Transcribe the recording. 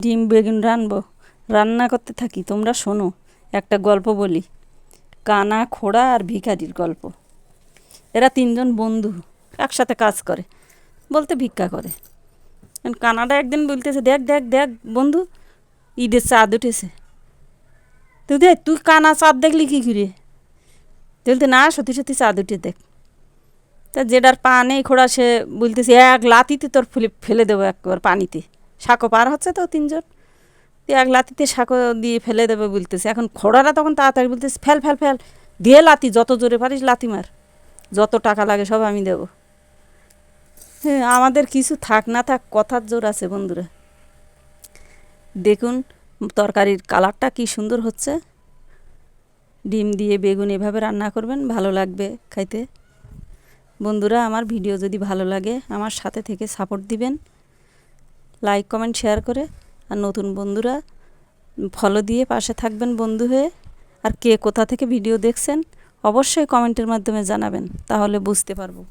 ডিম বেগুন রান্না করতে থাকি। তোমরা শোনো, একটা গল্প বলি, কানা, খোড়া আর ভিখারির গল্প। এরা তিনজন বন্ধু একসাথে কাজ করে, বলতে ভিক্ষা করে। কানাডা একদিন বলতেছে, দেখ দেখ দেখ বন্ধু, ঈদের চাঁদ উঠেছে। তুই দেখ, তুই কানা চাঁদ দেখলি কী করে? বলতে, না সত্যি সত্যি চাঁদ উঠে দেখ। তা যেটার পা নেই খোড়া, সে বলতেছে, এক লাতিতে তোর ফেলে দেবো একবার পানিতে। সাঁকো পার হচ্ছে তো তিনজন, এক লাতিতে সাঁকো দিয়ে ফেলে দেবে বলতেছে। এখন খোড়ারা তখন তাড়াতাড়ি বলতেছে, ফেল ফেল ফেল, দিয়ে লাতি, যত জোরে পারিস লাতি মার, যত টাকা লাগে সব আমি দেবো। হ্যাঁ, আমাদের কিছু থাক না থাক, কথার জোর আছে বন্ধুরা। দেখুন তরকারির কালারটা কি সুন্দর হচ্ছে। ডিম দিয়ে বেগুন এভাবে রান্না করবেন, ভালো লাগবে খাইতে। বন্ধুরা, আমার ভিডিও যদি ভালো লাগে আমার সাথে থেকে সাপোর্ট দিবেন, লাইক কমেন্ট শেয়ার করে। আর নতুন বন্ধুরা ফলো দিয়ে পাশে থাকবেন বন্ধু হয়ে। আর কে কোথা থেকে ভিডিও দেখছেন অবশ্যই কমেন্টের মাধ্যমে জানাবেন, তাহলে বুঝতে পারবো।